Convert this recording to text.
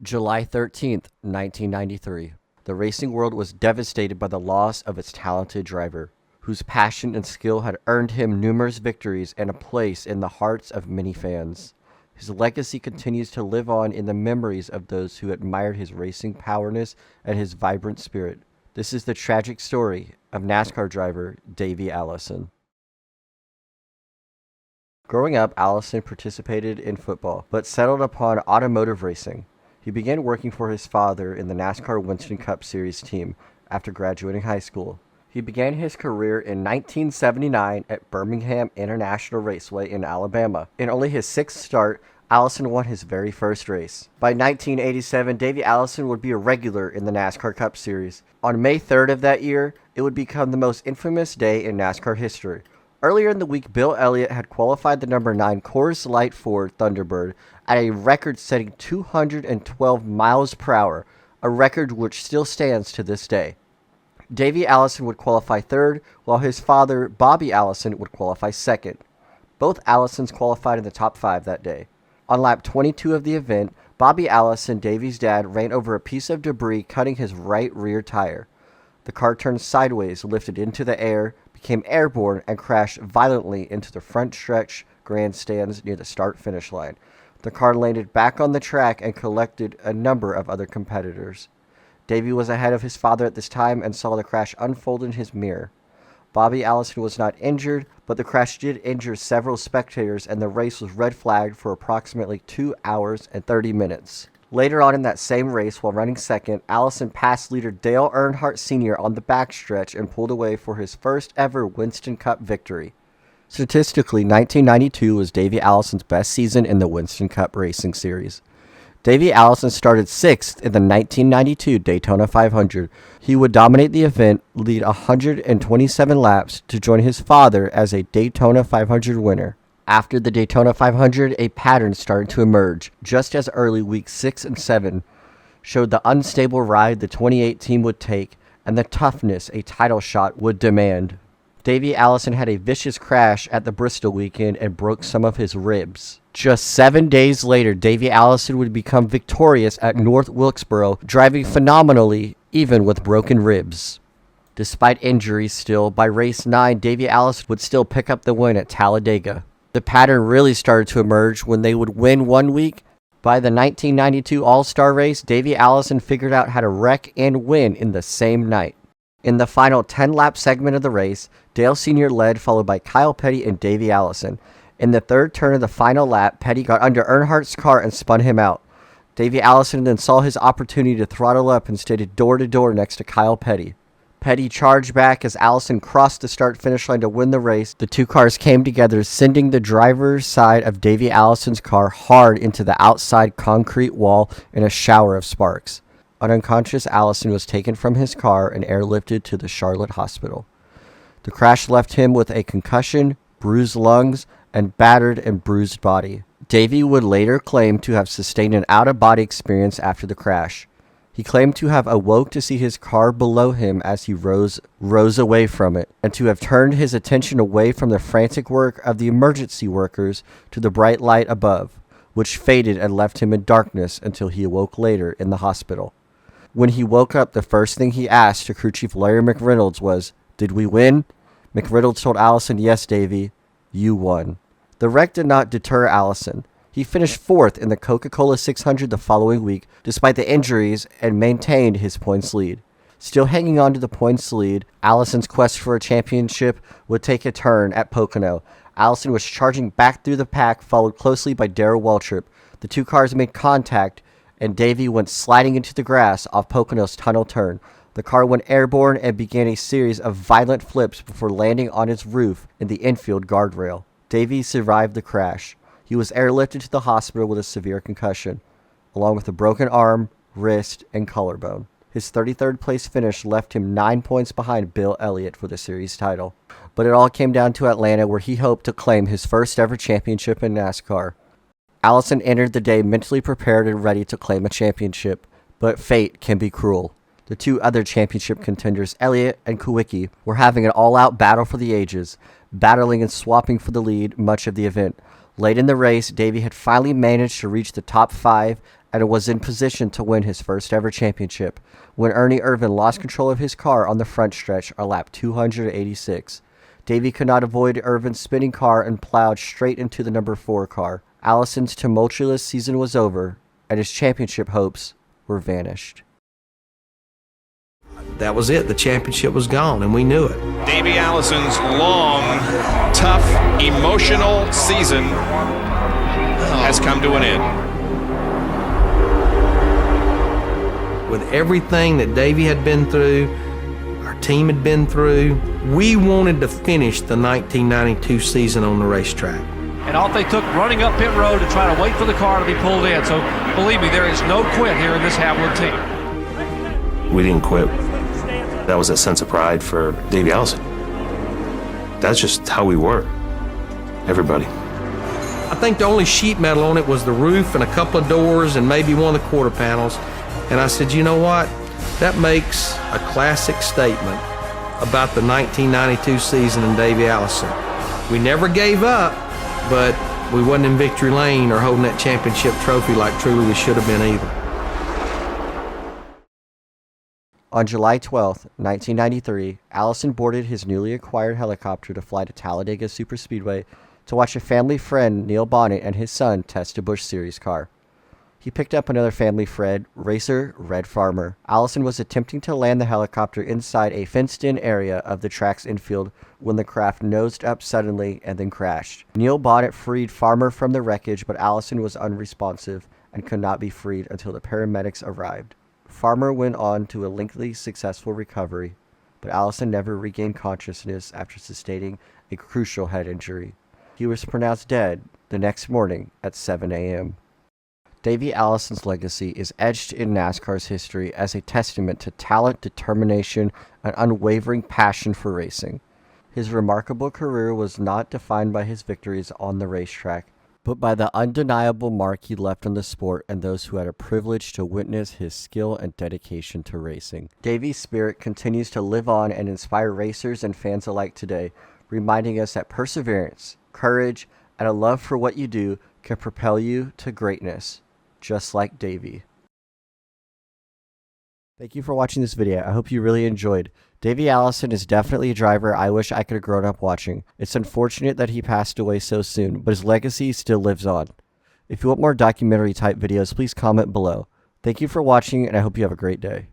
July 13th, 1993. The racing world was devastated by the loss of its talented driver, whose passion and skill had earned him numerous victories and a place in the hearts of many fans. His legacy continues to live on in the memories of those who admired his racing powerness and his vibrant spirit. This is the tragic story of NASCAR driver Davey Allison. Growing up, Allison participated in football, but settled upon automotive racing. He began working for his father in the NASCAR Winston Cup Series team after graduating high school. He began his career in 1979 at Birmingham International Raceway in Alabama. In only his sixth start, Allison won his very first race. By 1987, Davey Allison would be a regular in the NASCAR Cup Series. On May 3rd of that year, it would become the most infamous day in NASCAR history. Earlier in the week, Bill Elliott had qualified the number 9 Coors Light Ford Thunderbird at a record-setting 212 miles per hour, a record which still stands to this day. Davey Allison would qualify third, while his father, Bobby Allison, would qualify second. Both Allisons qualified in the top 5 that day. On lap 22 of the event, Bobby Allison, Davey's dad, ran over a piece of debris, cutting his right rear tire. The car turned sideways, lifted into the air, became airborne, and crashed violently into the front stretch grandstands near the start-finish line. The car landed back on the track and collected a number of other competitors. Davey was ahead of his father at this time and saw the crash unfold in his mirror. Bobby Allison was not injured, but the crash did injure several spectators, and the race was red flagged for approximately 2 hours and 30 minutes. Later on in that same race, while running second, Allison passed leader Dale Earnhardt Sr. on the backstretch and pulled away for his first ever Winston Cup victory. Statistically, 1992 was Davey Allison's best season in the Winston Cup Racing Series. Davey Allison started 6th in the 1992 Daytona 500. He would dominate the event, lead 127 laps to join his father as a Daytona 500 winner. After the Daytona 500, a pattern started to emerge. Just as early weeks 6 and 7 showed the unstable ride the 28 team would take and the toughness a title shot would demand. Davey Allison had a vicious crash at the Bristol weekend and broke some of his ribs. Just 7 days later, Davey Allison would become victorious at North Wilkesboro, driving phenomenally even with broken ribs. Despite injuries still, by race 9, Davey Allison would still pick up the win at Talladega. The pattern really started to emerge when they would win one week. By the 1992 All-Star race, Davey Allison figured out how to wreck and win in the same night. In the final 10-lap segment of the race, Dale Sr. led, followed by Kyle Petty and Davey Allison. In the third turn of the final lap, Petty got under Earnhardt's car and spun him out. Davey Allison then saw his opportunity to throttle up and stayed door-to-door next to Kyle Petty. Petty charged back as Allison crossed the start-finish line to win the race. The two cars came together, sending the driver's side of Davey Allison's car hard into the outside concrete wall in a shower of sparks. An unconscious Allison was taken from his car and airlifted to the Charlotte hospital. The crash left him with a concussion, bruised lungs, and battered and bruised body. Davey would later claim to have sustained an out-of-body experience after the crash. He claimed to have awoke to see his car below him as he rose away from it, and to have turned his attention away from the frantic work of the emergency workers to the bright light above, which faded and left him in darkness until he awoke later in the hospital. When he woke up, the first thing he asked to crew chief Larry McReynolds was, "Did we win?" McReynolds told Allison, "Yes, Davey, you won." The wreck did not deter Allison. He finished 4th in the Coca-Cola 600 the following week, despite the injuries, and maintained his points lead. Still hanging on to the points lead, Allison's quest for a championship would take a turn at Pocono. Allison was charging back through the pack, followed closely by Darrell Waltrip. The two cars made contact, and Davey went sliding into the grass off Pocono's tunnel turn. The car went airborne and began a series of violent flips before landing on its roof in the infield guardrail. Davey survived the crash. He was airlifted to the hospital with a severe concussion, along with a broken arm, wrist, and collarbone. His 33rd place finish left him 9 points behind Bill Elliott for the series title. But it all came down to Atlanta, where he hoped to claim his first ever championship in NASCAR. Allison entered the day mentally prepared and ready to claim a championship, but fate can be cruel. The two other championship contenders, Elliott and Kwiatkowski, were having an all-out battle for the ages, battling and swapping for the lead much of the event. Late in the race, Davey had finally managed to reach the top 5 and was in position to win his first ever championship when Ernie Irvan lost control of his car on the front stretch on lap 286. Davey could not avoid Irvan's spinning car and plowed straight into the number 4 car. Allison's tumultuous season was over, and his championship hopes were vanished. That was it. The championship was gone, and we knew it. Davey Allison's long, tough, emotional season has come to an end. With everything that Davey had been through, our team had been through, we wanted to finish the 1992 season on the racetrack. And off they took, running up pit road to try to wait for the car to be pulled in. So believe me, there is no quit here in this Havoline team. We didn't quit. That was a sense of pride for Davey Allison. That's just how we were. Everybody. I think the only sheet metal on it was the roof and a couple of doors and maybe one of the quarter panels. And I said, you know what? That makes a classic statement about the 1992 season in Davey Allison. We never gave up, but we wasn't in victory lane or holding that championship trophy like truly we should have been either. On July 12, 1993, Allison boarded his newly acquired helicopter to fly to Talladega Superspeedway to watch a family friend, Neil Bonnet, and his son test a Busch Series car. He picked up another family friend, racer Red Farmer. Allison was attempting to land the helicopter inside a fenced-in area of the track's infield when the craft nosed up suddenly and then crashed. Neil Bonnet freed Farmer from the wreckage, but Allison was unresponsive and could not be freed until the paramedics arrived. Farmer went on to a lengthy, successful recovery, but Allison never regained consciousness after sustaining a crucial head injury. He was pronounced dead the next morning at 7 a.m. Davey Allison's legacy is etched in NASCAR's history as a testament to talent, determination, and unwavering passion for racing. His remarkable career was not defined by his victories on the racetrack, but by the undeniable mark he left on the sport and those who had a privilege to witness his skill and dedication to racing. Davey's spirit continues to live on and inspire racers and fans alike today, reminding us that perseverance, courage, and a love for what you do can propel you to greatness, just like Davey. Thank you for watching this video. I hope you really enjoyed. Davey Allison is definitely a driver I wish I could have grown up watching. It's unfortunate that he passed away so soon, but his legacy still lives on. If you want more documentary type videos, please comment below. Thank you for watching, and I hope you have a great day.